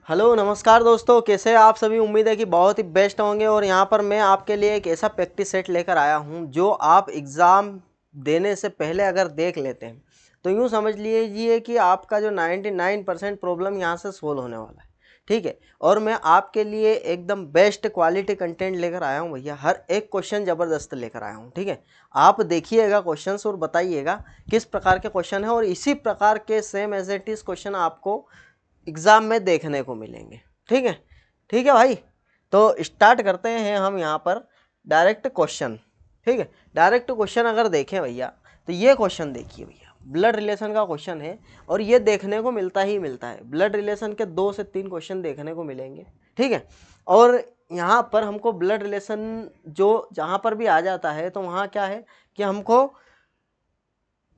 Hello नमस्कार दोस्तों, कैसे हैं आप सभी। उम्मीद है कि बहुत ही बेस्ट होंगे। और यहाँ पर मैं आपके लिए एक ऐसा प्रैक्टिस सेट लेकर आया हूँ जो आप एग्ज़ाम देने से पहले अगर देख लेते हैं तो यूँ समझ लीजिए कि आपका जो 99% प्रॉब्लम यहाँ से सोल्व होने वाला है। ठीक है। और मैं आपके लिए एकदम बेस्ट क्वालिटी कंटेंट लेकर आया हूँ भैया। हर एक क्वेश्चन ज़बरदस्त लेकर आया हूँ। ठीक है। आप देखिएगा क्वेश्चंस और बताइएगा किस प्रकार के क्वेश्चन है, और इसी प्रकार के same as it is question आपको एग्ज़ाम में देखने को मिलेंगे। ठीक है। ठीक है भाई, तो स्टार्ट करते हैं हम यहाँ पर डायरेक्ट क्वेश्चन। ठीक है। डायरेक्ट क्वेश्चन अगर देखें भैया तो ये क्वेश्चन देखिए भैया, ब्लड रिलेशन का क्वेश्चन है और ये देखने को मिलता ही मिलता है। ब्लड रिलेशन के 2 से 3 क्वेश्चन देखने को मिलेंगे। ठीक है। और यहाँ पर हमको ब्लड रिलेशन जो जहाँ पर भी आ जाता है तो वहाँ क्या है कि हमको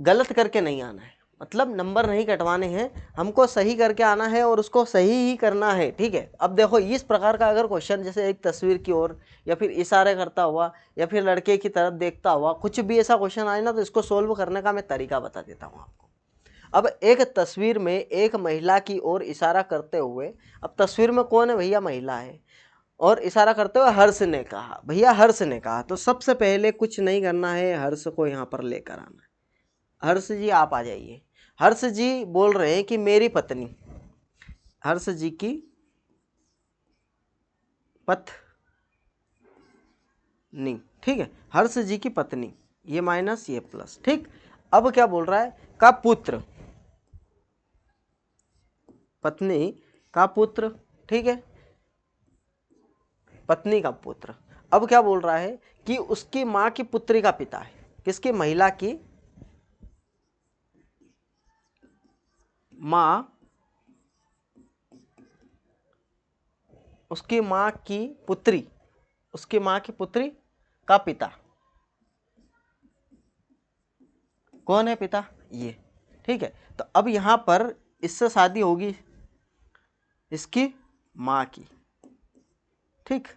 गलत करके नहीं आना है, मतलब नंबर नहीं कटवाने हैं, हमको सही करके आना है और उसको सही ही करना है। ठीक है। अब देखो इस प्रकार का अगर क्वेश्चन, जैसे एक तस्वीर की ओर या फिर इशारे करता हुआ या फिर लड़के की तरफ देखता हुआ कुछ भी ऐसा क्वेश्चन आए ना, तो इसको सोल्व करने का मैं तरीका बता देता हूँ आपको। अब एक तस्वीर में एक महिला की ओर इशारा करते हुए, अब तस्वीर में कौन है भैया, महिला है, और इशारा करते हुए हर्ष ने कहा, भैया हर्ष ने कहा, तो सबसे पहले कुछ नहीं करना है, हर्ष को यहाँ पर लेकर आना है। हर्ष जी आप आ जाइए। हर्ष जी बोल रहे हैं कि मेरी पत्नी, हर्ष जी की पत्नी। ठीक है। हर्ष जी की पत्नी, ये माइनस ये प्लस। ठीक। अब क्या बोल रहा है, का पुत्र, पत्नी का पुत्र। ठीक है। पत्नी का पुत्र। अब क्या बोल रहा है कि उसकी माँ की पुत्री का पिता है। किसकी, महिला की माँ, उसकी माँ की पुत्री, उसकी माँ की पुत्री का पिता कौन है, पिता, ये। ठीक है। तो अब यहाँ पर इससे शादी होगी इसकी माँ की। ठीक।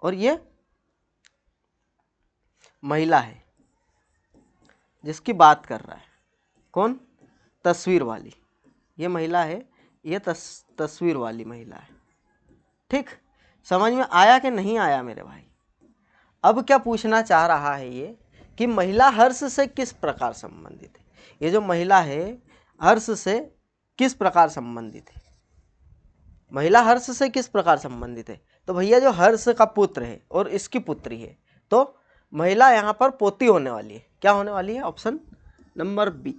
और ये महिला है जिसकी बात कर रहा है, कौन, तस्वीर वाली, ये महिला है, ये तस्वीर वाली महिला है। ठीक। समझ में आया कि नहीं आया मेरे भाई। अब क्या पूछना चाह रहा है ये कि महिला हर्ष से किस प्रकार संबंधित है। ये जो महिला है हर्ष से किस प्रकार संबंधित है, महिला हर्ष से किस प्रकार संबंधित है। तो भैया जो हर्ष का पुत्र है और इसकी पुत्री है, तो महिला यहाँ पर पोती होने वाली है। क्या होने वाली है, ऑप्शन नंबर बी,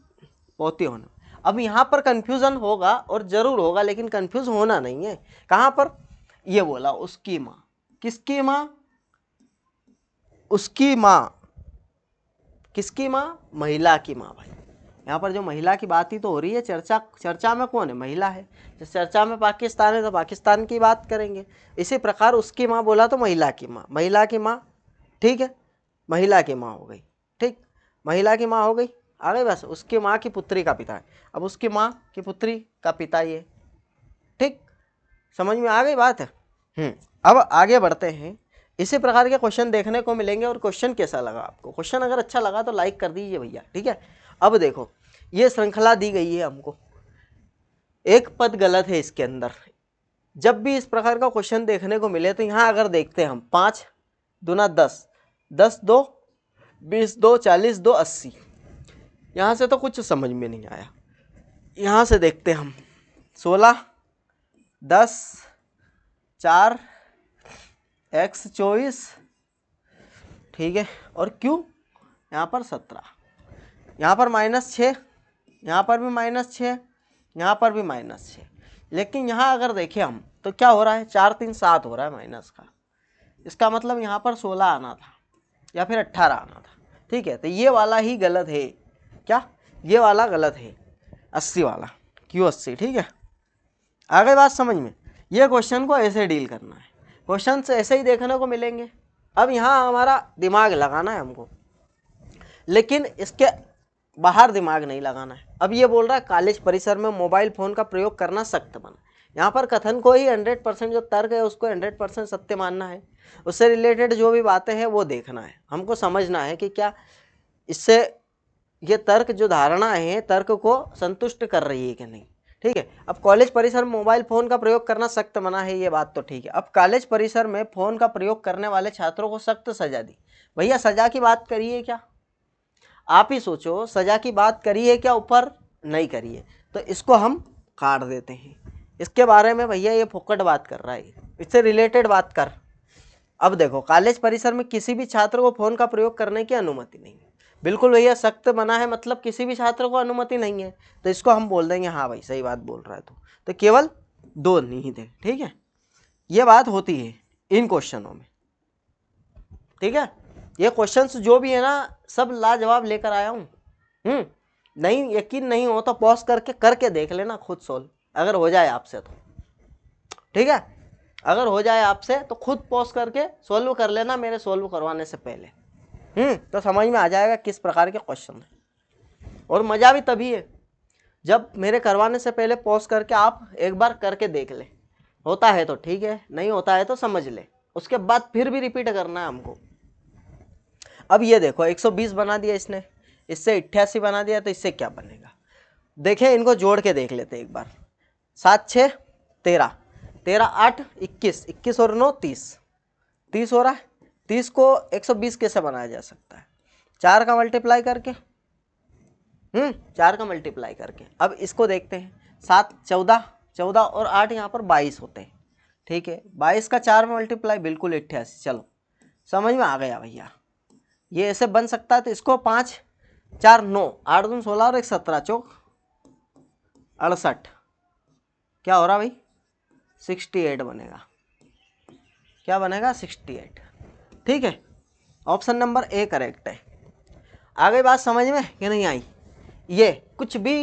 पोती होने। अब यहाँ पर कंफ्यूजन होगा और जरूर होगा, लेकिन कंफ्यूज होना नहीं है। कहाँ पर, ये बोला उसकी माँ, किसकी माँ, उसकी माँ, किसकी माँ, महिला की माँ। भाई यहाँ पर जो महिला की बात ही तो हो रही है, चर्चा में कौन है, महिला है। जिस चर्चा में पाकिस्तान है तो पाकिस्तान की बात करेंगे। इसी प्रकार उसकी माँ बोला तो महिला की माँ, महिला की माँ। ठीक है। महिला की माँ हो गई। ठीक। महिला की माँ हो गई, आ गई बस। उसकी माँ की पुत्री का पिता है। अब उसकी माँ की पुत्री का पिता ये। ठीक। समझ में आ गई बात है। अब आगे बढ़ते हैं। इसी प्रकार के क्वेश्चन देखने को मिलेंगे। और क्वेश्चन कैसा लगा आपको, क्वेश्चन अगर अच्छा लगा तो लाइक कर दीजिए भैया। ठीक है। अब देखो ये श्रृंखला दी गई है हमको, एक पद गलत है इसके अंदर। जब भी इस प्रकार का क्वेश्चन देखने को मिले तो यहाँ अगर देखते हैं हम 5 दूना 10, 10 2 20 2 40 2 80, यहाँ से तो कुछ समझ में नहीं आया। यहाँ से देखते हम 16 10 4 x 24, ठीक है, और क्यू यहाँ पर 17, यहाँ पर -6, यहाँ पर भी -6, यहाँ पर भी -6। लेकिन यहाँ अगर देखें हम तो क्या हो रहा है, 4 3 7 हो रहा है माइनस का। इसका मतलब यहाँ पर 16 आना था या फिर 18 आना था। ठीक है। तो ये वाला ही गलत है। क्या, ये वाला गलत है, 80 वाला, Q80। ठीक है। आ गई बात समझ में। ये क्वेश्चन को ऐसे डील करना है, क्वेश्चन से ऐसे ही देखने को मिलेंगे। अब यहाँ हमारा दिमाग लगाना है हमको, लेकिन इसके बाहर दिमाग नहीं लगाना है। अब ये बोल रहा है कॉलेज परिसर में मोबाइल फ़ोन का प्रयोग करना सख्त बना। यहाँ पर कथन को ही 100% जो तर्क है उसको 100% सत्य मानना है। उससे रिलेटेड जो भी बातें हैं वो देखना है, हमको समझना है कि क्या इससे ये तर्क जो धारणा है तर्क को संतुष्ट कर रही है कि नहीं। ठीक है। अब कॉलेज परिसर में मोबाइल फोन का प्रयोग करना सख्त मना है, ये बात तो ठीक है। अब कॉलेज परिसर में फोन का प्रयोग करने वाले छात्रों को सख्त सजा दी। भैया सजा की बात करिए क्या, आप ही सोचो, सजा की बात करिए क्या, ऊपर नहीं करिए, तो इसको हम काट देते हैं। इसके बारे में भैया ये फुक्कड़ बात कर रहा है, इससे रिलेटेड बात कर। अब देखो, कॉलेज परिसर में किसी भी छात्र को फोन का प्रयोग करने की अनुमति नहीं है। बिल्कुल भैया, सख्त मना है, मतलब किसी भी छात्र को अनुमति नहीं है, तो इसको हम बोल देंगे हाँ भाई सही बात बोल रहा है तो केवल 2 निहित है। ठीक है, ये बात होती है इन क्वेश्चनों में। ठीक है, ये क्वेश्चंस जो भी है ना सब लाजवाब लेकर आया हूँ। नहीं यकीन नहीं हो तो पॉज करके देख लेना खुद सोल्व, अगर हो जाए आपसे तो। ठीक है, अगर हो जाए आपसे तो खुद पॉज करके सोल्व कर लेना मेरे सोल्व करवाने से पहले। तो समझ में आ जाएगा किस प्रकार के क्वेश्चन है। और मज़ा भी तभी है जब मेरे करवाने से पहले पॉज करके आप एक बार करके देख ले, होता है तो ठीक है, नहीं होता है तो समझ ले, उसके बाद फिर भी रिपीट करना है हमको। अब ये देखो 120 बना दिया इसने, इससे 88 बना दिया, तो इससे क्या बनेगा देखें, इनको जोड़ के देख लेते एक बार। 7 6 13, 13 8 21, 21 और 9 30, 30 हो रहा है। 30 को 120 कैसे बनाया जा सकता है, 4 का मल्टीप्लाई करके, 4 का मल्टीप्लाई करके। अब इसको देखते हैं, 7 14, 14 और 8 यहाँ पर 22 होते हैं। ठीक है, 22 का 4 में मल्टीप्लाई, बिल्कुल 88। चलो समझ में आ गया भैया, ये ऐसे बन सकता है। तो इसको 5 4 9, 8 दूनी 16 और 1 17, चौक 68, क्या हो रहा भाई 68 बनेगा। क्या बनेगा 68। ठीक है, ऑप्शन नंबर ए करेक्ट है। आ गई बात समझ में कि नहीं आई? ये कुछ भी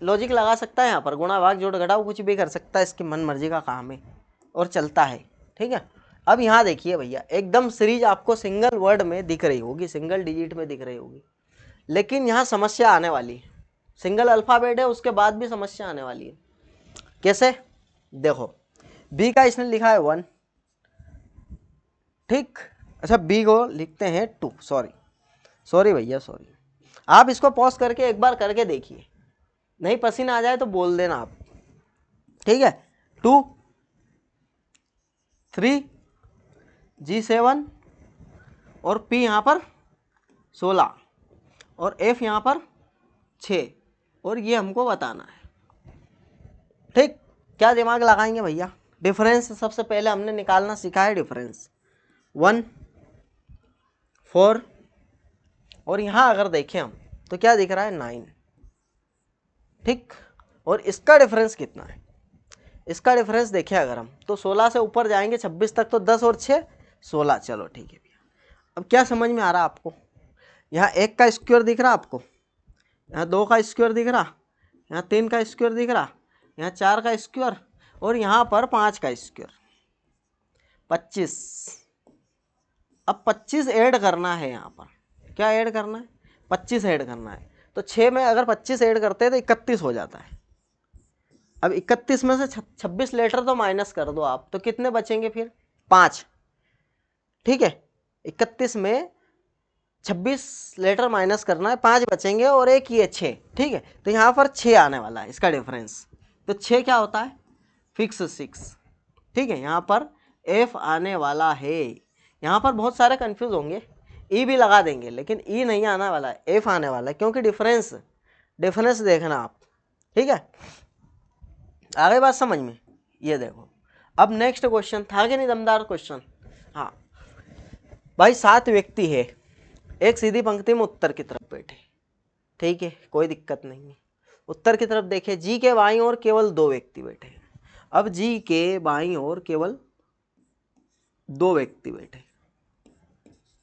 लॉजिक लगा सकता है यहाँ पर, गुणा भाग जोड़ घटाव कुछ भी कर सकता है, इसकी मन मर्जी का काम है और चलता है। ठीक है, अब यहाँ देखिए भैया, एकदम सीरीज आपको सिंगल वर्ड में दिख रही होगी, सिंगल डिजिट में दिख रही होगी, लेकिन यहाँ समस्या आने वाली है। सिंगल अल्फ़ाबेट है, उसके बाद भी समस्या आने वाली है। कैसे देखो, बी का इसने लिखा है 1, ठीक, अच्छा बी को लिखते हैं 2, सॉरी भैया सॉरी। आप इसको पॉज करके एक बार करके देखिए, नहीं पसीना आ जाए तो बोल देना आप। ठीक है, 2 3 G7 और P यहाँ पर 16 और F यहाँ पर 6, और ये हमको बताना है। ठीक, क्या दिमाग लगाएंगे भैया, डिफरेंस सबसे पहले हमने निकालना सीखा है, डिफरेंस 1 4, और यहाँ अगर देखें हम तो क्या दिख रहा है 9। ठीक, और इसका डिफरेंस कितना है, इसका डिफरेंस देखें अगर हम तो 16 से ऊपर जाएंगे 26 तक, तो 10 और 6 16। चलो ठीक है भैया, अब क्या समझ में आ रहा आपको, यहाँ 1 का स्क्वायर दिख रहा आपको, यहाँ 2 का स्क्वायर दिख रहा, यहाँ 3 का स्क्वायर दिख रहा, यहाँ 4 का स्क्वायर, और यहाँ पर 5 का स्क्वायर, 25। अब 25 ऐड करना है, यहाँ पर क्या ऐड करना है, 25 ऐड करना है। तो 6 में अगर 25 ऐड करते हैं तो 31 हो जाता है। अब 31 में से 26 लेटर तो माइनस कर दो आप, तो कितने बचेंगे फिर 5। ठीक है, 31 में 26 लेटर माइनस करना है, 5 बचेंगे और एक ये 6। ठीक है, तो यहाँ पर 6 आने वाला है इसका डिफरेंस, तो 6 क्या होता है फिक्स 6। ठीक है, यहाँ पर F आने वाला है। यहाँ पर बहुत सारे कंफ्यूज होंगे, ई भी लगा देंगे, लेकिन ई नहीं आने वाला है, F आने वाला है, क्योंकि डिफरेंस देखना आप। ठीक है, आ गई बात समझ में? ये देखो, अब नेक्स्ट क्वेश्चन था कि नहीं दमदार क्वेश्चन। हाँ भाई, 7 व्यक्ति है, एक सीधी पंक्ति में उत्तर की तरफ बैठे। ठीक है, कोई दिक्कत नहीं है। उत्तर की तरफ देखे, जी के बाईं ओर केवल 2 व्यक्ति बैठे। अब जी के बाईं ओर केवल 2 व्यक्ति बैठे।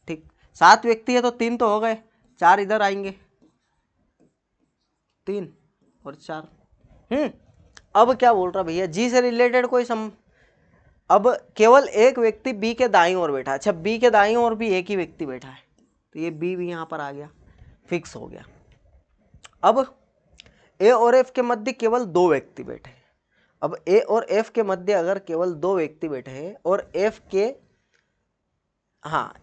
ठीक, 7 व्यक्ति है तो 3 तो हो गए, 4 इधर आएंगे, 3 और 4। अब क्या बोल रहा भैया, जी से रिलेटेड कोई अब केवल एक व्यक्ति बी के दाईं ओर बैठा है। अच्छा, बी के दाईं ओर भी एक ही व्यक्ति बैठा है, तो ये बी भी यहाँ पर आ गया, फिक्स हो गया। अब ए और एफ के मध्य केवल 2 व्यक्ति बैठे हैं। अब ए और एफ के मध्य अगर केवल 2 व्यक्ति बैठे हैं और एफ के, हाँ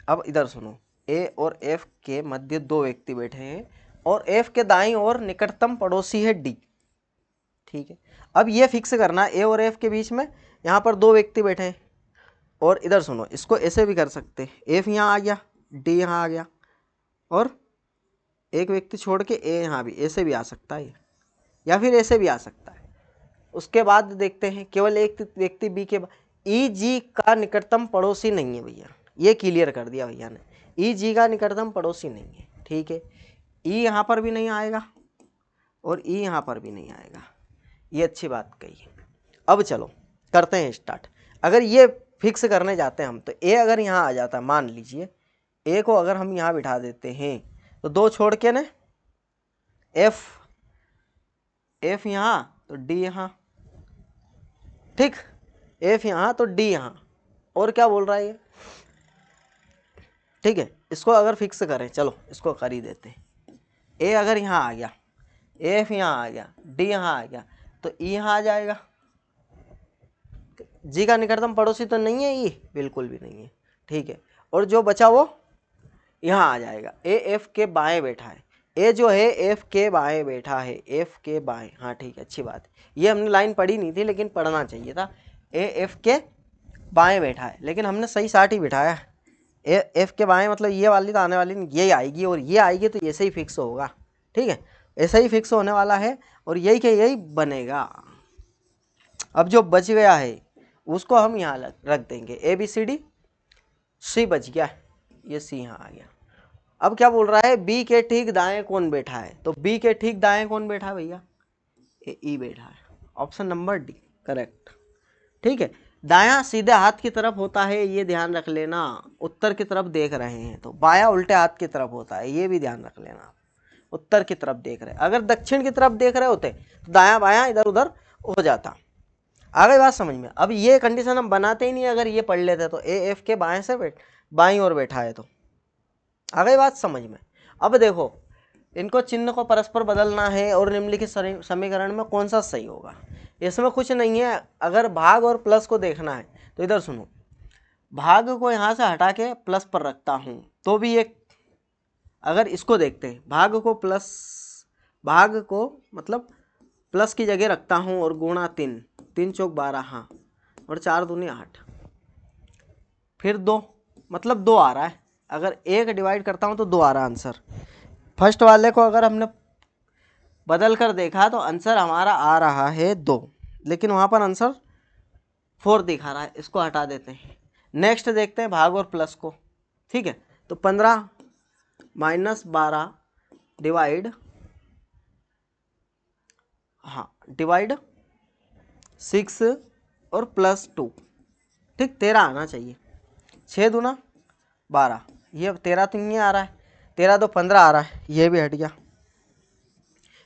अब इधर सुनो, ए और एफ के मध्य 2 व्यक्ति बैठे हैं और एफ के दाईं ओर निकटतम पड़ोसी है डी। ठीक है, अब ये फिक्स करना ए और एफ के बीच में, यहाँ पर दो व्यक्ति बैठे हैं, और इधर सुनो, इसको ऐसे भी कर सकते हैं, एफ यहाँ आ गया, डी यहाँ आ गया, और एक व्यक्ति छोड़ के ए यहाँ भी, ऐसे भी आ सकता है या फिर ऐसे भी आ सकता है। उसके बाद देखते हैं केवल एक व्यक्ति बी के, ई जी का निकटतम पड़ोसी नहीं है भैया, ये क्लियर कर दिया भैया ने, ई जी का निकटतम पड़ोसी नहीं है, ठीक है। ई यहाँ पर भी नहीं आएगा और ई यहाँ पर भी नहीं आएगा, ये अच्छी बात कही। अब चलो करते हैं स्टार्ट। अगर ये फिक्स करने जाते हैं हम, तो ए अगर यहाँ आ जाता है, मान लीजिए ए को अगर हम यहाँ बिठा देते हैं, तो दो छोड़ के ना एफ, एफ यहाँ तो डी यहाँ, ठीक, एफ यहाँ तो डी यहाँ, और क्या बोल रहा है ये, ठीक है। इसको अगर फिक्स करें, चलो इसको कर ही देते हैं। ए अगर यहाँ आ गया, एफ यहाँ आ गया, डी यहाँ आ गया, तो ई यहाँ आ जाएगा। जी का निकटतम पड़ोसी तो नहीं है ई, बिल्कुल भी नहीं है, ठीक है। और जो बचा वो यहाँ आ जाएगा, ए एफ के बाएं बैठा है, ए जो है एफ के बाएं बैठा है, एफ के बाएं, हाँ ठीक है, अच्छी बात है। ये हमने लाइन पढ़ी नहीं थी लेकिन पढ़ना चाहिए था। ए एफ के बाएं बैठा है, लेकिन हमने सही साट ही बिठाया। ए एफ के बाएं मतलब ये वाली तो आने वाली नहीं, ये आएगी और ये आएगी, तो ऐसे ही फिक्स होगा, ठीक है, ऐसा ही फिक्स होने वाला है और यही के यही बनेगा। अब जो बच गया है उसको हम यहाँ रख देंगे, ए बी सी डी, सी बच गया, ये सी यहाँ आ गया। अब क्या बोल रहा है, बी के ठीक दाएं कौन बैठा है, तो बी के ठीक दाएं कौन बैठा है भैया, ई बैठा है, ऑप्शन नंबर डी करेक्ट, ठीक है। दायां सीधे हाथ की तरफ होता है, ये ध्यान रख लेना, उत्तर की तरफ देख रहे हैं तो बायां उल्टे हाथ की तरफ होता है, ये भी ध्यान रख लेना, उत्तर की तरफ देख रहे हैं। अगर दक्षिण की तरफ देख रहे होते तो दायां बायां इधर उधर हो जाता। आ गई बात समझ में। अब ये कंडीशन हम बनाते ही नहीं, अगर ये पढ़ लेते तो ए एफ के बाएं से बाईं ओर बैठा है, तो आ गई बात समझ में। अब देखो इनको चिन्ह को परस्पर बदलना है और निम्नलिखित समीकरण में कौन सा सही होगा, इसमें कुछ नहीं है। अगर भाग और प्लस को देखना है तो इधर सुनो, भाग को यहाँ से हटा के प्लस पर रखता हूँ तो भी एक, अगर इसको देखते हैं भाग को प्लस, भाग को मतलब प्लस की जगह रखता हूँ और गुणा 3, 3 चौक 12, हाँ, और 4 दूनी 8, फिर 2 मतलब 2 आ रहा है। अगर 1 डिवाइड करता हूँ तो 2 आ रहा है आंसर। फर्स्ट वाले को अगर हमने बदल कर देखा तो आंसर हमारा आ रहा है 2, लेकिन वहाँ पर आंसर 4 दिखा रहा है, इसको हटा देते हैं। नेक्स्ट देखते हैं भाग और प्लस को, ठीक है। तो 15 माइनस 12 डिवाइड, हाँ डिवाइड 6 और प्लस 2, ठीक, 13 आना चाहिए। 6 दूना 12, ये 13 तो नहीं आ रहा है, 13 तो 15 आ रहा है, ये भी हट गया,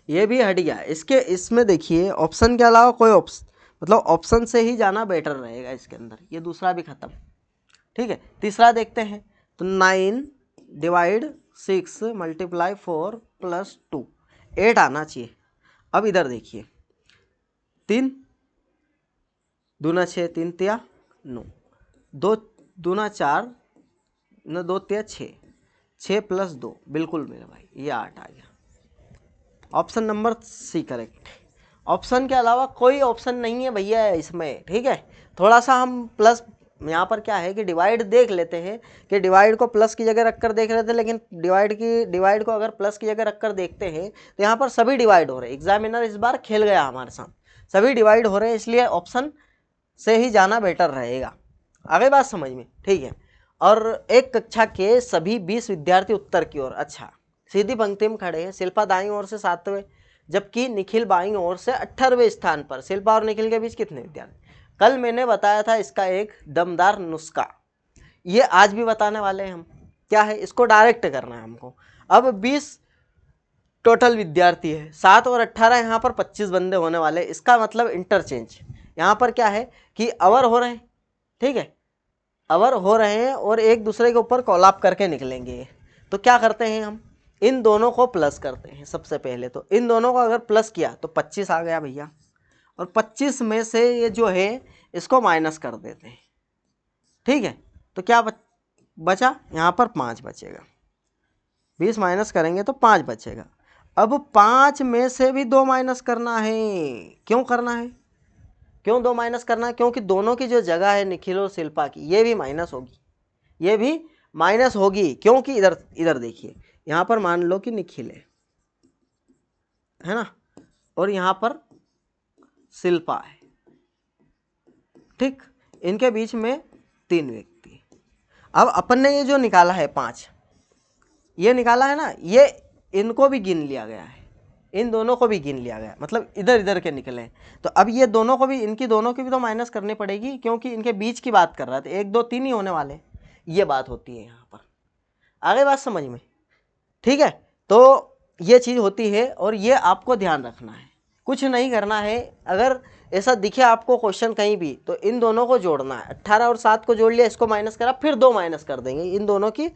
ये भी हट गया। इसके इसमें देखिए ऑप्शन के अलावा कोई ऑप्शन, मतलब ऑप्शन से ही जाना बेटर रहेगा इसके अंदर, ये दूसरा भी खत्म, ठीक है। तीसरा देखते हैं, तो 9 डिवाइड 6 मल्टीप्लाई 4 प्लस 2, 8 आना चाहिए। अब इधर देखिए, 3 दूना 6, 3 तिया 9, 2 दूना 4, 2 तिया 6, 6 प्लस 2 बिल्कुल मेरे भाई, ये 8 आ गया। Option number C correct. Option के अलावा कोई ऑप्शन नहीं है भैया इसमें, ठीक है। थोड़ा सा हम प्लस, यहाँ पर क्या है कि डिवाइड देख लेते हैं, कि डिवाइड को प्लस की जगह रखकर देख रहे थे, लेकिन डिवाइड को अगर प्लस की जगह रखकर देखते हैं तो यहाँ पर सभी डिवाइड हो रहे हैं। एग्जामिनर इस बार खेल गया हमारे साथ, सभी डिवाइड हो रहे हैं, इसलिए ऑप्शन से ही जाना बेटर रहेगा। आगे बात समझ में, ठीक है। और एक कक्षा के सभी 20 विद्यार्थी उत्तर की ओर, अच्छा, सीधी पंक्ति में खड़े हैं। शिल्पा दाईं ओर से 7वें, जबकि निखिल बाईं ओर से 18वें स्थान पर। शिल्पा और निखिल के बीच कितने विद्यार्थी? कल मैंने बताया था इसका एक दमदार नुस्खा, ये आज भी बताने वाले हैं हम। क्या है, इसको डायरेक्ट करना है हमको। अब 20 टोटल विद्यार्थी है, 7 और 18, यहाँ पर 25 बंदे होने वाले। इसका मतलब इंटरचेंज, यहाँ पर क्या है कि अवर हो रहे हैं, ठीक है, अवर हो रहे हैं और एक दूसरे के ऊपर कॉलअप करके निकलेंगे। तो क्या करते हैं हम, इन दोनों को प्लस करते हैं। सबसे पहले तो इन दोनों को अगर प्लस किया तो 25 आ गया भैया, और 25 में से ये जो है इसको माइनस कर देते हैं, ठीक है। तो क्या बचा, यहाँ पर 5 बचेगा, 20 माइनस करेंगे तो 5 बचेगा। अब 5 में से भी 2 माइनस करना है। क्यों करना है, क्यों 2 माइनस करना है? क्योंकि दोनों की जो जगह है निखिल और शिल्पा की, ये भी माइनस होगी, ये भी माइनस होगी। क्योंकि इधर इधर देखिए, यहाँ पर मान लो कि निखिल है ना, और यहाँ पर शिल्पा है, ठीक। इनके बीच में 3 व्यक्ति। अब अपन ने ये जो निकाला है 5, ये निकाला है ना, ये इनको भी गिन लिया गया है, इन दोनों को भी गिन लिया गया, मतलब इधर इधर के निकले। तो अब ये दोनों को भी, इनकी दोनों की भी तो माइनस करनी पड़ेगी, क्योंकि इनके बीच की बात कर रहा था, 1 2 3 ही होने वाले, ये बात होती है यहाँ पर। आगे बात समझ में, ठीक है। तो ये चीज़ होती है और ये आपको ध्यान रखना है, कुछ नहीं करना है। अगर ऐसा दिखे आपको क्वेश्चन कहीं भी, तो इन दोनों को जोड़ना है। 18 और 7 को जोड़ लिया, इसको माइनस करा, फिर 2 माइनस कर देंगे इन दोनों की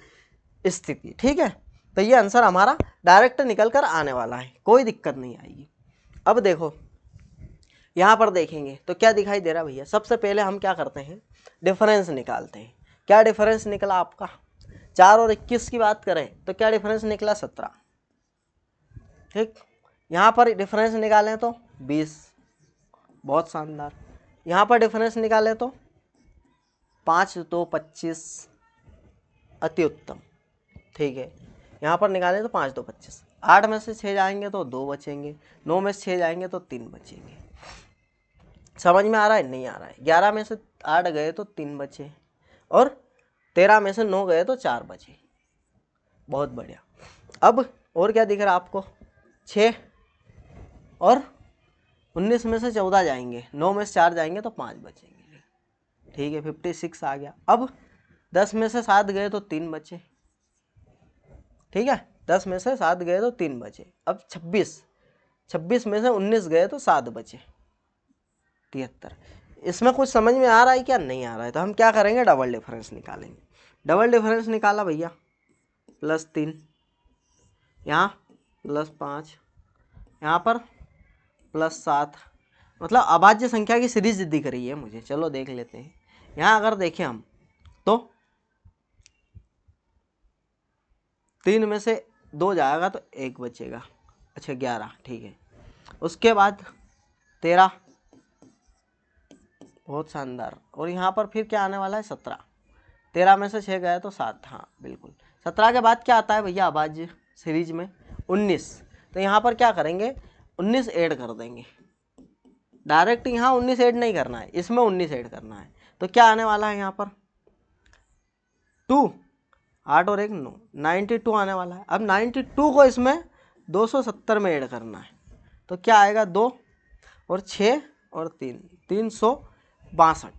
स्थिति, ठीक है। तो ये आंसर हमारा डायरेक्ट निकल कर आने वाला है, कोई दिक्कत नहीं आएगी। अब देखो यहाँ पर देखेंगे तो क्या दिखाई दे रहा है भैया। सबसे पहले हम क्या करते हैं, डिफरेंस निकालते हैं। क्या डिफरेंस निकला आपका, 4 और 21 की बात करें तो क्या डिफरेंस निकला, 17, ठीक। यहाँ पर डिफरेंस निकालें तो 20, बहुत शानदार। यहाँ पर डिफरेंस निकालें तो 5 2 25, अति उत्तम, ठीक है। यहाँ पर निकालें तो 5 2 25, 8 में से 6 जाएंगे तो 2 बचेंगे, 9 में से 6 जाएंगे तो 3 बचेंगे। समझ में आ रहा है, नहीं आ रहा है? 11 में से 8 गए तो 3 बचे, और 13 में से 9 गए तो 4 बचे, बहुत बढ़िया। अब और क्या दिख रहा है आपको, 6 और 19 में से 14 जाएंगे, 9 में से 4 जाएंगे तो 5 बचेंगे, ठीक है, 56 आ गया। अब 10 में से 7 गए तो 3 बचे, ठीक है, 10 में से 7 गए तो 3 बचे। अब 26 में से 19 गए तो 7 बचे, 73। इसमें कुछ समझ में आ रहा है क्या, नहीं आ रहा है? तो हम क्या करेंगे, डबल डिफरेंस निकालेंगे। डबल डिफरेंस निकाला भैया, +3, यहाँ +5, यहाँ पर +7, मतलब अभाज्य संख्या की सीरीज दिख रही है मुझे। चलो देख लेते हैं। यहाँ अगर देखें हम तो 3 में से 2 जाएगा तो 1 बचेगा, अच्छा 11, ठीक है। उसके बाद 13, बहुत शानदार। और यहाँ पर फिर क्या आने वाला है, 17, 13 में से 6 गया तो 7, हाँ बिल्कुल। 17 के बाद क्या आता है भैया अभाज्य सीरीज में, 19। तो यहाँ पर क्या करेंगे, 19 ऐड कर देंगे। डायरेक्ट यहाँ 19 ऐड नहीं करना है, इसमें 19 ऐड करना है। तो क्या आने वाला है यहाँ पर, 2, 8 और 1 9, 92 आने वाला है। अब 92 को इसमें 270 में ऐड करना है, तो क्या आएगा, 2 और 6 और 3, 362।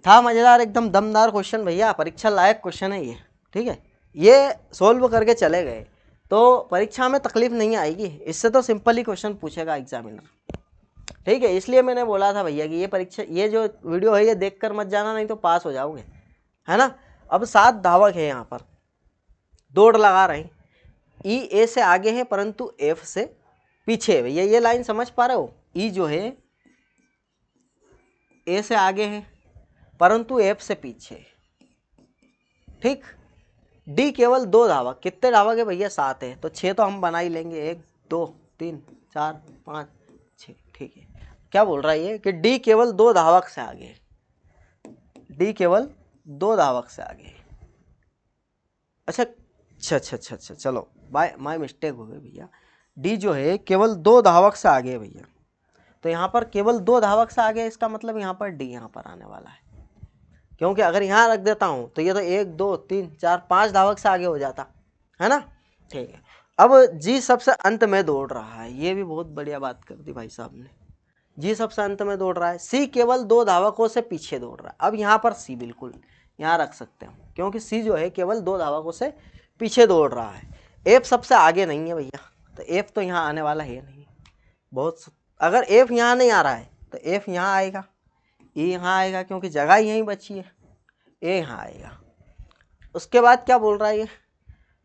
था मज़ेदार, एकदम दमदार क्वेश्चन भैया, परीक्षा लायक क्वेश्चन है ये, ठीक है। ये सोल्व करके चले गए तो परीक्षा में तकलीफ नहीं आएगी, इससे तो सिंपल ही क्वेश्चन पूछेगा एग्जामिनर, ठीक है। इसलिए मैंने बोला था भैया कि ये परीक्षा, ये जो वीडियो है ये देखकर मत जाना, नहीं तो पास हो जाओगे, है ना। अब 7 धावक है, यहाँ पर दौड़ लगा रहे हैं। ई ए से आगे है परंतु एफ से पीछे है भैया, ये लाइन समझ पा रहे हो। ई जो है ए से आगे है परंतु एफ से पीछे, ठीक। डी केवल 2 धावक, कितने धावक है भैया, 7 है, तो 6 तो हम बना ही लेंगे, 1 2 3 4 5 6, ठीक है। क्या बोल रहा है ये कि डी केवल 2 धावक से आगे, डी केवल 2 धावक से आगे। अच्छा अच्छा अच्छा अच्छा अच्छा, चलो माय मिस्टेक हो गई भैया। डी जो है केवल 2 धावक से आगे है भैया, तो यहाँ पर केवल 2 धावक से आगे, इसका मतलब यहाँ पर डी यहाँ पर आने वाला है। क्योंकि अगर यहाँ रख देता हूँ तो ये तो 1 2 3 4 5 धावक से आगे हो जाता है ना, ठीक है। अब जी सबसे अंत में दौड़ रहा है, ये भी बहुत बढ़िया बात कर दी भाई साहब ने। जी सबसे अंत में दौड़ रहा है, सी केवल 2 धावकों से पीछे दौड़ रहा है। अब यहाँ पर सी बिल्कुल यहाँ रख सकते हैं, क्योंकि सी जो है केवल 2 धावकों से पीछे दौड़ रहा है। एफ सबसे आगे नहीं है भैया, तो एफ तो यहाँ आने वाला है नहीं, बहुत। अगर एफ यहाँ नहीं आ रहा है तो एफ यहाँ आएगा, ई यहाँ आएगा, क्योंकि जगह यहीं बची है, ए यहाँ आएगा। उसके बाद क्या बोल रहा है ये,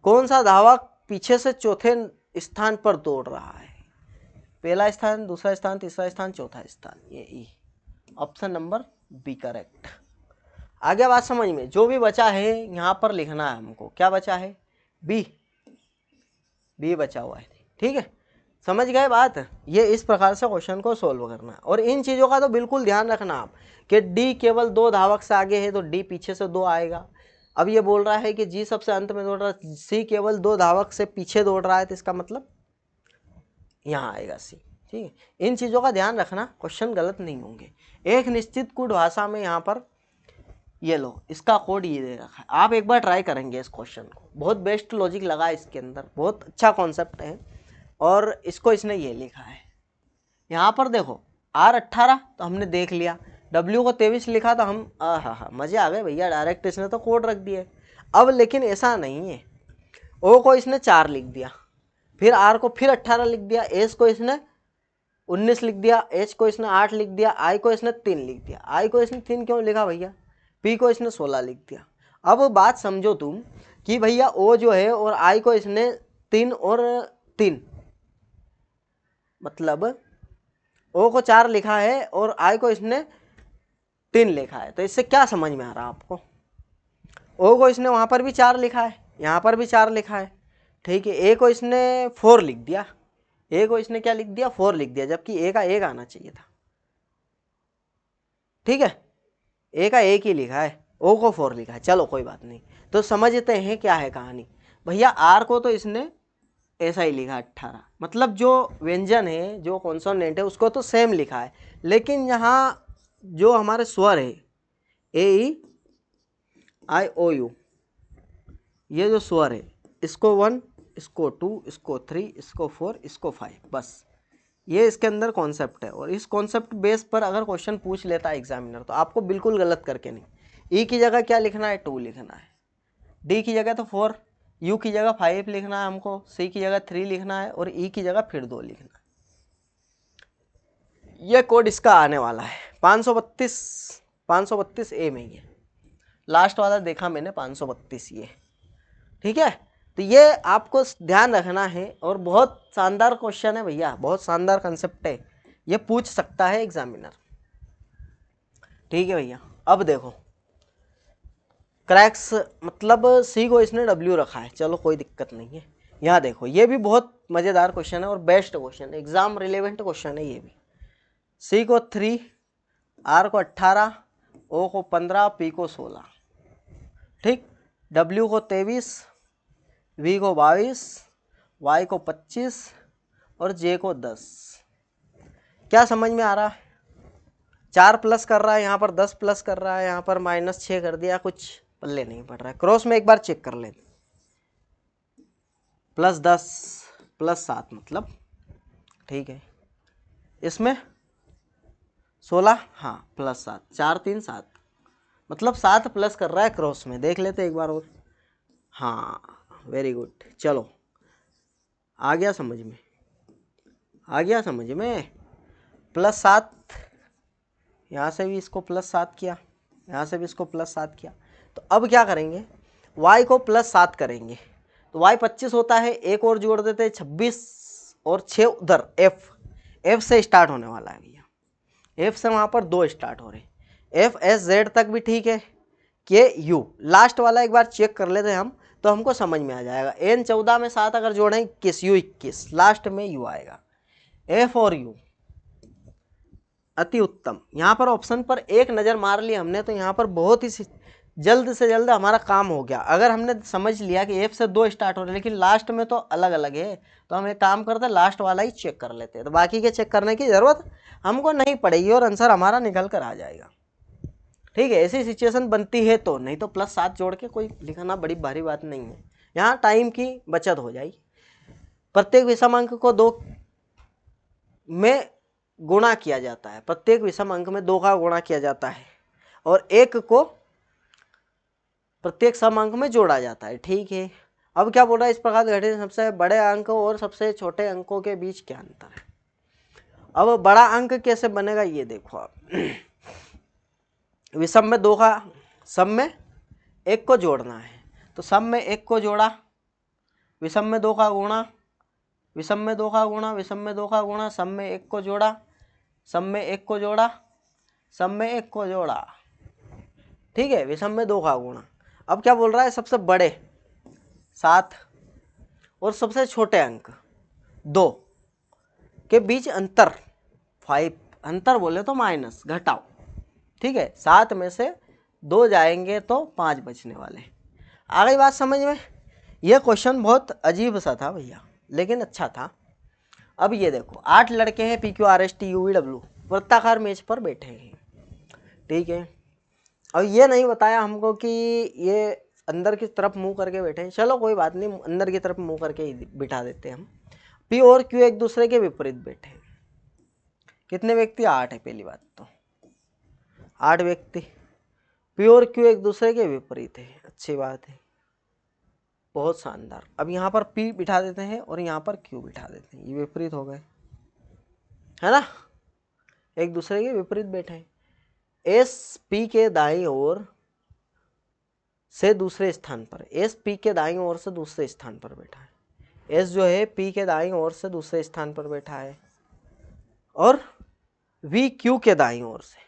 कौन सा धावक पीछे से चौथे स्थान पर दौड़ रहा है, पहला स्थान, दूसरा स्थान, तीसरा स्थान, चौथा स्थान, ये ई, ऑप्शन नंबर बी करेक्ट। आगे बात समझ में, जो भी बचा है यहाँ पर लिखना है हमको, क्या बचा है, बी, बी बचा हुआ है, ठीक है, समझ गए बात। ये इस प्रकार से क्वेश्चन को सोल्व करना है। और इन चीज़ों का तो बिल्कुल ध्यान रखना आप कि डी केवल 2 धावक से आगे है तो डी पीछे से 2 आएगा। अब ये बोल रहा है कि जी सबसे अंत में दौड़ रहा है, सी केवल 2 धावक से पीछे दौड़ रहा है, तो इसका मतलब यहाँ आएगा सी, ठीक है। इन चीज़ों का ध्यान रखना, क्वेश्चन गलत नहीं होंगे। एक निश्चित कोड भाषा में यहाँ पर ये लो, इसका कोड ये दे रखा है, आप एक बार ट्राई करेंगे इस क्वेश्चन को, बहुत बेस्ट लॉजिक लगा इसके अंदर, बहुत अच्छा कॉन्सेप्ट है। और इसको इसने ये लिखा है, यहाँ पर देखो R18 तो हमने देख लिया, W को 23 लिखा तो हम हाँ मज़े आ गए भैया, डायरेक्ट इसने तो कोड रख दिए। अब लेकिन ऐसा नहीं है, O को इसने 4 लिख दिया, फिर R को फिर 18 लिख दिया, S को इसने 19 लिख दिया, H को इसने 8 लिख दिया, I को इसने 3 लिख दिया। I को इसने 3 क्यों लिखा भैया? P को इसने 16 लिख दिया। अब बात समझो तुम कि भैया O जो है और I को इसने 3 और 3, मतलब O को 4 लिखा है और I को इसने 3 लिखा है, तो इससे क्या समझ में आ रहा है आपको? O को इसने वहाँ पर भी 4 लिखा है, यहाँ पर भी 4 लिखा है, ठीक है। A को इसने 4 लिख दिया, A को इसने क्या लिख दिया? 4 लिख दिया, जबकि A का 1 आना चाहिए था, ठीक है। A का 1 ही लिखा है, O को 4 लिखा है, चलो कोई बात नहीं। तो समझते हैं क्या है कहानी भैया। R को तो इसने ऐसा ही लिखा 18, मतलब जो व्यंजन है, जो कॉन्सोनेंट है, उसको तो सेम लिखा है, लेकिन यहाँ जो हमारे स्वर है A-E-I-O-U, ये जो स्वर है, इसको 1, इसको 2, इसको 3, इसको 4, इसको 5, बस ये इसके अंदर कॉन्सेप्ट है। और इस कॉन्सेप्ट बेस पर अगर क्वेश्चन पूछ लेता है एग्जामिनर, तो आपको बिल्कुल गलत करके नहीं, ई की जगह क्या लिखना है? 2 लिखना है, डी की जगह तो 4, यू की जगह 5 लिखना है हमको, सी की जगह 3 लिखना है, और ई की जगह फिर 2 लिखना है। ये कोड इसका आने वाला है 532 ए में, ये लास्ट वाला देखा मैंने 532 ये, ठीक है। तो ये आपको ध्यान रखना है, और बहुत शानदार क्वेश्चन है भैया, बहुत शानदार कंसेप्ट है, ये पूछ सकता है एग्जामिनर, ठीक है भैया। अब देखो क्रैक्स, मतलब सी को इसने W रखा है, चलो कोई दिक्कत नहीं है। यहाँ देखो ये भी बहुत मज़ेदार क्वेश्चन है और बेस्ट क्वेश्चन है, एग्जाम रिलेवेंट क्वेश्चन है ये भी। सी को 3, R को 18, O को 15, P को 16, ठीक, W को 23, V को 22, Y को 25 और J को 10। क्या समझ में आ रहा है? 4 प्लस कर रहा है, यहाँ पर 10 प्लस कर रहा है, यहाँ पर -6 कर दिया, कुछ पल्ले नहीं पड़ रहा है। क्रॉस में एक बार चेक कर लेते, +10 +7 मतलब, ठीक है। इसमें 16, हाँ +7, 4 3 7, मतलब 7 प्लस कर रहा है क्रॉस में, देख लेते एक बार और। हाँ वेरी गुड, चलो आ गया समझ में, आ गया समझ में। +7, यहाँ से भी इसको +7 किया, यहाँ से भी इसको +7 किया। तो अब क्या करेंगे? y को +7 करेंगे, तो y 25 होता है, एक और जोड़ देते हैं 26, और 6 उधर f से स्टार्ट होने वाला है भैया, f से वहाँ पर 2 स्टार्ट हो रहे हैं, f s z तक भी ठीक है, के u लास्ट वाला एक बार चेक कर लेते हैं हम, तो हमको समझ में आ जाएगा। n 14 में 7 अगर जोड़ें 21, u 21, लास्ट में u आएगा, f और u अति उत्तम। यहाँ पर ऑप्शन पर एक नज़र मार ली हमने, तो यहाँ पर बहुत ही जल्द से जल्द हमारा काम हो गया। अगर हमने समझ लिया कि f से 2 स्टार्ट हो रहे, लेकिन लास्ट में तो अलग अलग है, तो हम एक काम करते हैं, लास्ट वाला ही चेक कर लेते हैं, तो बाकी के चेक करने की ज़रूरत हमको नहीं पड़ेगी और आंसर हमारा निकल कर आ जाएगा, ठीक है। ऐसी सिचुएशन बनती है तो, नहीं तो +7 जोड़ के कोई लिखना बड़ी भारी बात नहीं है, यहाँ टाइम की बचत हो जाएगी। प्रत्येक विषम अंक को 2 में गुणा किया जाता है, प्रत्येक विषम अंक में 2 का गुणा किया जाता है, और 1 को प्रत्येक सम अंक में जोड़ा जाता है, ठीक है। अब क्या बोल रहा है? इस प्रकार घटित सबसे बड़े अंक और सबसे छोटे अंकों के बीच क्या अंतर है। अब बड़ा अंक कैसे बनेगा ये देखो आप। विषम में 2 का, सम में 1 को जोड़ना है, तो सम में 1 को जोड़ा, विषम में 2 का गुणा, विषम में 2 का गुणा, विषम में 2 का गुणा, सम में 1 को जोड़ा, सम में 1 को जोड़ा, सम में 1 को जोड़ा, ठीक है, विषम में 2 का गुणा। अब क्या बोल रहा है? सबसे बड़े 7 और सबसे छोटे अंक 2 के बीच अंतर 5, अंतर बोले तो माइनस, घटाओ, ठीक है। 7 में से 2 जाएंगे तो 5 बचने वाले। आ गई बात समझ में? यह क्वेश्चन बहुत अजीब सा था भैया, लेकिन अच्छा था। अब ये देखो 8 लड़के हैं PQRSTUVW वृत्ताकार मेज पर बैठे हैं, ठीक है। अब ये नहीं बताया हमको कि ये अंदर की तरफ मुंह करके बैठे हैं, चलो कोई बात नहीं, अंदर की तरफ मुंह करके ही बिठा देते हैं हम। P और Q एक दूसरे के विपरीत बैठे हैं। कितने व्यक्ति? 8 है। पहली बात तो 8 व्यक्ति। P और Q एक दूसरे के विपरीत है, अच्छी बात है, बहुत शानदार। अब यहाँ पर P बिठा देते हैं और यहाँ पर Q बिठा देते हैं, ये विपरीत हो गए, है ना, एक दूसरे के विपरीत बैठे हैं। S P के दाईं ओर से दूसरे स्थान पर, S P के दाईं ओर से दूसरे स्थान पर बैठा है। S जो है P के दाईं ओर से दूसरे स्थान पर बैठा है, और V Q के दाईं ओर से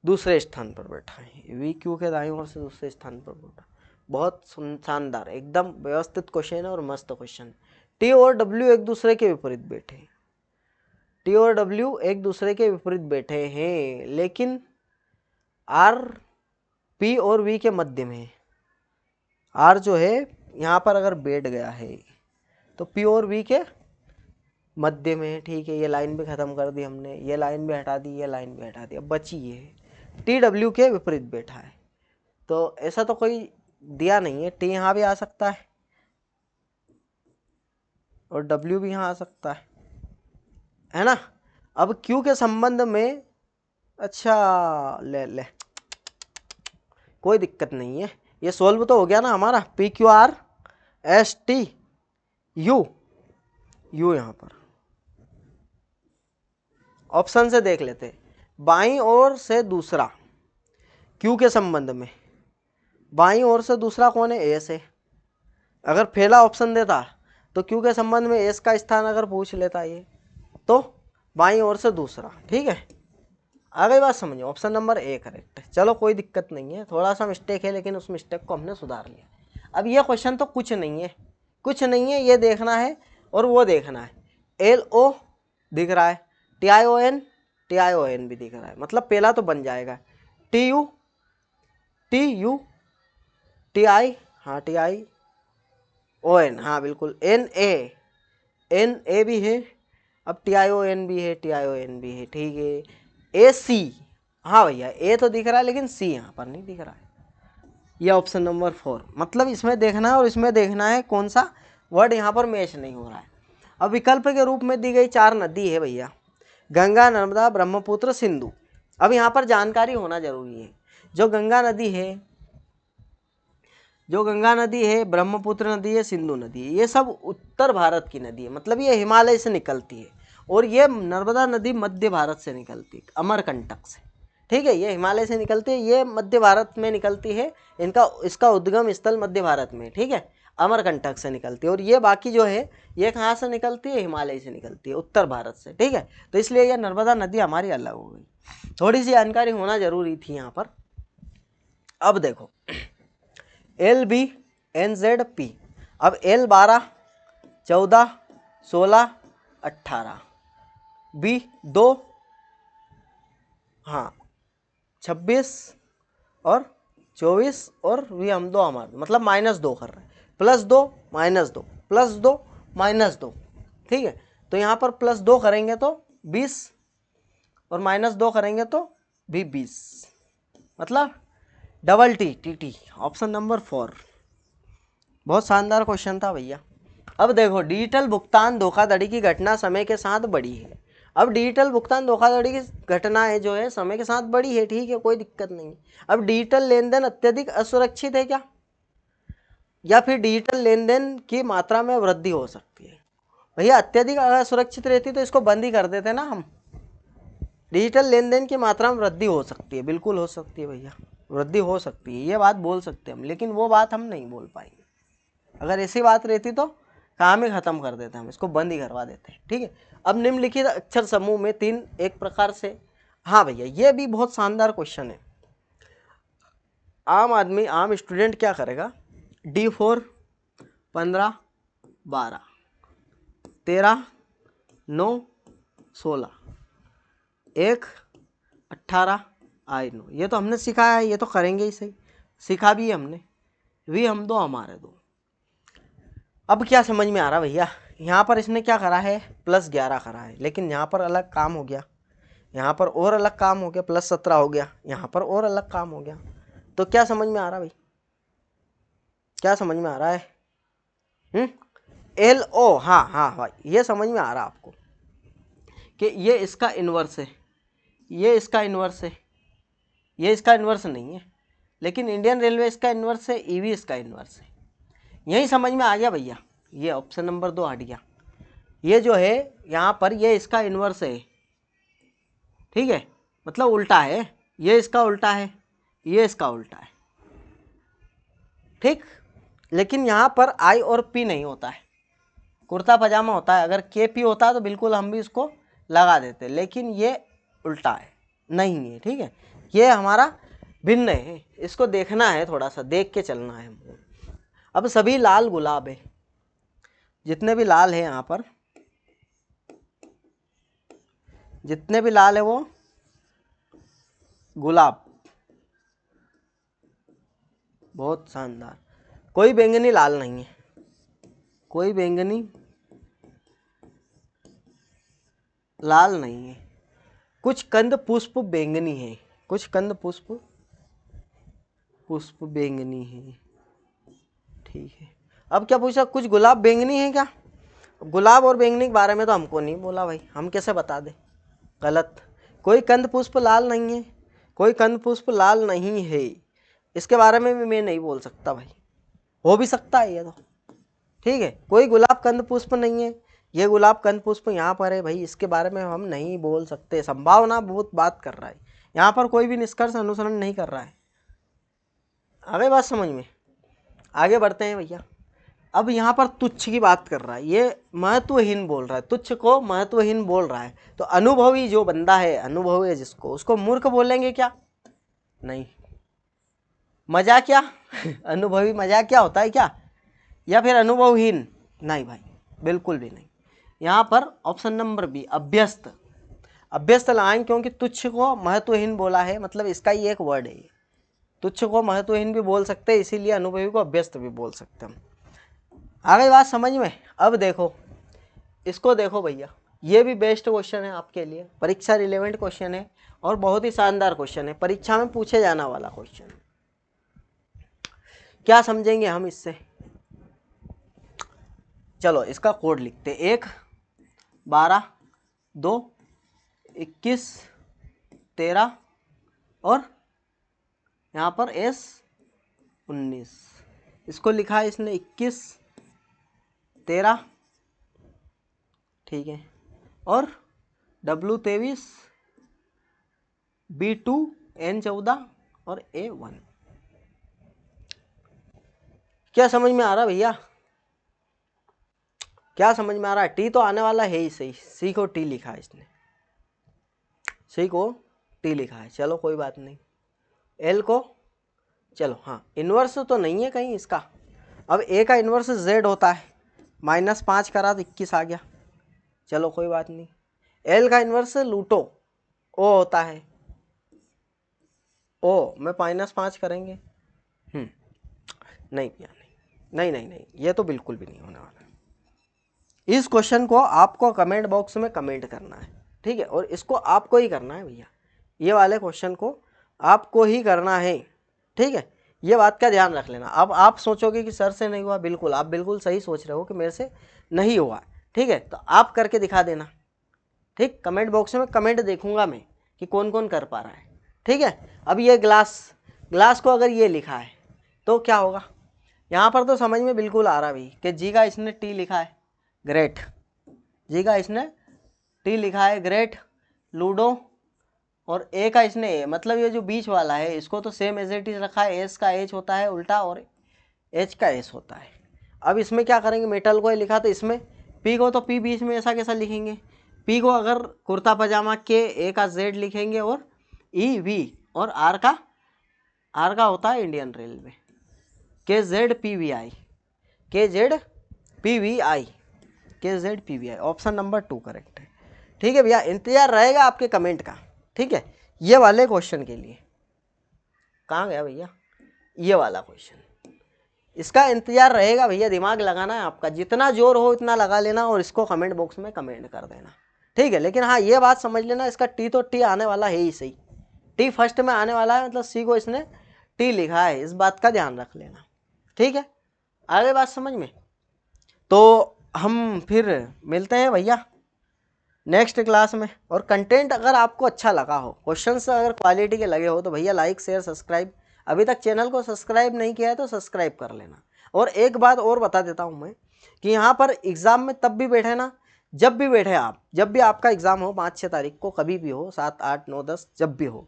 दूसरे स्थान पर बैठा है। V Q के दाईं ओर से दूसरे स्थान पर बैठा, बहुत शानदार, एकदम व्यवस्थित क्वेश्चन है और मस्त क्वेश्चन। T और W एक दूसरे के विपरीत बैठे, T और W एक दूसरे के विपरीत बैठे हैं, लेकिन R P और V के मध्य में, R जो है यहाँ पर अगर बैठ गया है तो P और V के मध्य में, ठीक है। ये लाइन भी खत्म कर दी हमने, ये लाइन भी हटा दी, ये लाइन भी हटा दी, अब बची ये T W के विपरीत बैठा है। तो ऐसा तो कोई दिया नहीं है, T यहाँ भी आ सकता है और W भी यहाँ आ सकता है ना। अब Q के संबंध में, अच्छा ले कोई दिक्कत नहीं है, ये सोल्व तो हो गया ना हमारा। PQRSTU यहाँ पर ऑप्शन से देख लेते हैं। बाईं ओर से दूसरा Q के संबंध में, बाईं ओर से दूसरा कौन है? S है। अगर पहला ऑप्शन देता तो Q के संबंध में S का स्थान अगर पूछ लेता ये, तो बाईं ओर से दूसरा, ठीक है। आ गई बात समझो, ऑप्शन नंबर A करेक्ट है। चलो कोई दिक्कत नहीं है, थोड़ा सा मिस्टेक है, लेकिन उस मिस्टेक को हमने सुधार लिया। अब ये क्वेश्चन तो कुछ नहीं है, कुछ नहीं है, ये देखना है और वो देखना है। LO दिख रहा है, TION भी दिख रहा है, मतलब पहला तो बन जाएगा। TU TI, हाँ TION, हाँ बिल्कुल। NA भी है, अब TION भी है, TION भी है, ठीक है। AC, हाँ भैया A तो दिख रहा है, लेकिन C यहाँ पर नहीं दिख रहा है। ये ऑप्शन नंबर 4, मतलब इसमें देखना है और इसमें देखना है कौन सा वर्ड यहाँ पर मैच नहीं हो रहा है। अब विकल्प के रूप में दी गई 4 नदी है भैया, गंगा, नर्मदा, ब्रह्मपुत्र, सिंधु। अब यहाँ पर जानकारी होना जरूरी है। जो गंगा नदी है, ब्रह्मपुत्र नदी है, सिंधु नदी है, ये सब उत्तर भारत की नदी है, मतलब ये हिमालय से निकलती है। और ये नर्मदा नदी मध्य भारत से निकलती है, अमरकंटक से, ठीक है। ये हिमालय से निकलती है, ये मध्य भारत में निकलती है, इसका उद्गम स्थल मध्य भारत में, ठीक है, अमरकंटक से निकलती है। और ये बाकी जो है ये कहाँ से निकलती है? हिमालय से निकलती है, उत्तर भारत से, ठीक है। तो इसलिए ये नर्मदा नदी हमारी अलग हो गई, थोड़ी सी जानकारी होना जरूरी थी यहाँ पर। अब देखो LBNZP, अब L 12, 14, 16, 18, B 2, हाँ 26 और 24, और V हम 2 हमारे, मतलब -2 कर रहे हैं, +2 -2 +2 -2, ठीक है। तो यहाँ पर +2 करेंगे तो 20 और -2 करेंगे तो भी 20, मतलब डबल TT, ऑप्शन नंबर 4। बहुत शानदार क्वेश्चन था भैया। अब देखो डिजिटल भुगतान धोखाधड़ी की घटना समय के साथ बढ़ी है। अब डिजिटल भुगतान धोखाधड़ी की घटनाएं जो है समय के साथ बढ़ी है, ठीक है, कोई दिक्कत नहीं। अब डिजिटल लेन देन अत्यधिक असुरक्षित है क्या, या फिर डिजिटल लेन देन की मात्रा में वृद्धि हो सकती है? भैया अत्यधिक असुरक्षित रहती तो इसको बंद ही कर देते ना हम। डिजिटल लेन देन की मात्रा में वृद्धि हो सकती है, बिल्कुल हो सकती है भैया, वृद्धि हो सकती है, ये बात बोल सकते हैं हम, लेकिन वो बात हम नहीं बोल पाएंगे। अगर ऐसी बात रहती तो काम ही खत्म कर देते हम, इसको बंद ही करवा देते हैं, ठीक है। अब निम्नलिखित अक्षर समूह में 3 एक प्रकार से, हाँ भैया ये भी बहुत शानदार क्वेश्चन है। आम स्टूडेंट क्या करेगा? D4 15, 12, 13, 9, 16, 1, 18, 9। ये तो हमने सिखाया है, ये तो करेंगे ही सही, सीखा भी है हमने। वी हम दो, हमारे दो। अब क्या समझ में आ रहा भैया, यहाँ पर इसने क्या करा है, +11 करा है, लेकिन यहाँ पर अलग काम हो गया, यहाँ पर और अलग काम हो गया, +17 हो गया, यहाँ पर और अलग काम हो गया। तो क्या समझ में आ रहा भाई, क्या समझ में आ रहा है? LO, हाँ हाँ भाई, ये समझ में आ रहा आपको कि ये इसका इन्वर्स है, ये इसका इन्वर्स है, ये इसका इन्वर्स नहीं है, लेकिन इंडियन रेलवे इसका इन्वर्स है, EV इसका इन्वर्स है। यही समझ में आ गया भैया, ये ऑप्शन नंबर 2 हट गया। ये जो है यहाँ पर ये इसका इन्वर्स है, ठीक है, मतलब उल्टा है, ये इसका उल्टा है, ये इसका उल्टा है, ठीक। लेकिन यहाँ पर I और P नहीं होता है, कुर्ता पजामा होता है। अगर KP होता तो बिल्कुल हम भी इसको लगा देते, लेकिन ये उल्टा है, नहीं है, ठीक है, ये हमारा भिन्न है, इसको देखना है, थोड़ा सा देख के चलना है हमको। अब सभी लाल गुलाब है, जितने भी लाल है यहाँ पर, जितने भी लाल है वो गुलाब, बहुत शानदार। कोई बैंगनी लाल नहीं है, कोई बैंगनी लाल नहीं है। कुछ कंद पुष्प बैंगनी है, कुछ कंद पुष्प बैंगनी है, ठीक है। अब क्या पूछा, कुछ गुलाब बैंगनी है क्या? गुलाब और बैंगनी के बारे में तो हमको नहीं बोला भाई, हम कैसे बता दें, गलत। कोई कंद पुष्प लाल नहीं है, कोई कंद पुष्प लाल नहीं है, इसके बारे में भी मैं नहीं बोल सकता भाई, हो भी सकता है ये तो, ठीक है। कोई गुलाब कंद पुष्प नहीं है, ये गुलाब कंद पुष्प यहाँ पर है भाई, इसके बारे में हम नहीं बोल सकते। संभावना बहुत बात कर रहा है, यहाँ पर कोई भी निष्कर्ष अनुसरण नहीं कर रहा है। आगे बात समझ में, आगे बढ़ते हैं भैया। अब यहाँ पर तुच्छ की बात कर रहा है, ये महत्वहीन बोल रहा है, तुच्छ को महत्वहीन बोल रहा है। तो अनुभवी जो बंदा है, अनुभवी है जिसको, उसको मूर्ख बोलेंगे क्या? नहीं। मजाक क्या अनुभवी मजाक क्या होता है क्या, या फिर अनुभवहीन? नहीं भाई, बिल्कुल भी नहीं। यहाँ पर ऑप्शन नंबर बी, अभ्यस्त, अभ्यस्त लगाएंगे, क्योंकि तुच्छ को महत्वहीन बोला है, मतलब इसका ही एक वर्ड है। तुच्छ को महत्वहीन भी बोल सकते हैं, इसीलिए अनुभवी को अभ्यस्त भी बोल सकते हैं। आगे बात समझ में। अब देखो, इसको देखो भैया, ये भी बेस्ट क्वेश्चन है आपके लिए, परीक्षा रिलेवेंट क्वेश्चन है और बहुत ही शानदार क्वेश्चन है, परीक्षा में पूछे जाने वाला क्वेश्चन है। क्या समझेंगे हम इससे? चलो इसका कोड लिखते, 1, 12, 2, 21, 13 और यहाँ पर S 19। इसको लिखा है इसने 21, 13, ठीक है, और W 23, B 2, N 14 और A 1। क्या समझ में आ रहा भैया, क्या समझ में आ रहा है? टी तो आने वाला है ही सही, सी को टी लिखा है इसने, सी को टी लिखा है, चलो कोई बात नहीं। एल को, चलो हाँ, इन्वर्स तो नहीं है कहीं इसका। अब ए का इन्वर्स जेड होता है, -5 करा तो 21 आ गया, चलो कोई बात नहीं। एल का इन्वर्स लूटो ओ होता है, ओ में -5 करेंगे, नहीं भैया नहीं नहीं नहीं नहीं, ये तो बिल्कुल भी नहीं होने वाला। इस क्वेश्चन को आपको कमेंट बॉक्स में कमेंट करना है, ठीक है, और इसको आपको ही करना है भैया, ये वाले क्वेश्चन को आपको ही करना है, ठीक है, ये बात का ध्यान रख लेना। अब आप सोचोगे कि सर से नहीं हुआ, बिल्कुल आप बिल्कुल सही सोच रहे हो कि मेरे से नहीं हुआ, ठीक है, तो आप करके दिखा देना, ठीक। कमेंट बॉक्स में कमेंट देखूंगा मैं कि कौन कौन कर पा रहा है, ठीक है। अब ये ग्लास को अगर ये लिखा है तो क्या होगा, यहाँ पर तो समझ में बिल्कुल आ रहा भाई कि जी का इसने टी लिखा है, ग्रेट, जी का इसने टी लिखा है, ग्रेट। लूडो और ए का इसने ए, मतलब ये जो बीच वाला है इसको तो सेम एज इट इज रखा है, एस का एच होता है उल्टा और एच का एस होता है। अब इसमें क्या करेंगे, मेटल को लिखा तो इसमें पी को तो पी बीच में ऐसा कैसा लिखेंगे, पी को अगर कुर्ता पजामा के, ए का जेड लिखेंगे और ई वी, और आर का होता है इंडियन रेलवे, के जेड पी वी आई, के Z PVI, KZPVI, option number 2 correct है। ठीक है भैया, इंतजार रहेगा आपके कमेंट का। ठीक है, ये वाले क्वेश्चन के लिए कहाँ गया भैया, ये वाला क्वेश्चन, इसका इंतजार रहेगा भैया, दिमाग लगाना है आपका, जितना जोर हो इतना लगा लेना और इसको कमेंट बॉक्स में कमेंट कर देना। ठीक है, लेकिन हाँ ये बात समझ लेना, इसका टी तो टी आने वाला है ही सही, टी फर्स्ट में आने वाला है, मतलब सी को इसने टी लिखा है, इस बात का ध्यान रख लेना। ठीक है, आगे बात समझ में। तो हम फिर मिलते हैं भैया नेक्स्ट क्लास में। और कंटेंट अगर आपको अच्छा लगा हो, क्वेश्चंस अगर क्वालिटी के लगे हो, तो भैया लाइक शेयर सब्सक्राइब, अभी तक चैनल को सब्सक्राइब नहीं किया है तो सब्सक्राइब कर लेना। और एक बात और बता देता हूँ मैं कि यहाँ पर एग्ज़ाम में तब भी बैठे ना, जब भी बैठे आप, जब भी आपका एग्ज़ाम हो 5-6 तारीख को, कभी भी हो, 7, 8, 9, 10 जब भी हो,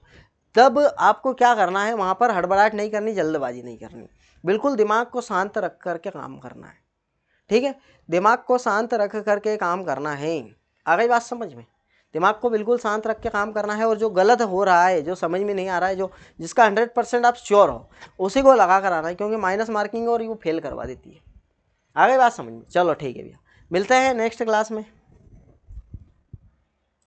तब आपको क्या करना है, वहाँ पर हड़बड़ाहट नहीं करनी, जल्दबाजी नहीं करनी, बिल्कुल दिमाग को शांत रख करके काम करना है। ठीक है, दिमाग को शांत रख करके काम करना है। आ गई बात समझ में, दिमाग को बिल्कुल शांत रख के काम करना है, और जो गलत हो रहा है, जो समझ में नहीं आ रहा है, जो जिसका 100% आप श्योर हो, उसी को लगा कर आना है, क्योंकि माइनस मार्किंग और वो फेल करवा देती है। आ गई बात समझ में, चलो ठीक है भैया, मिलते हैं नेक्स्ट क्लास में।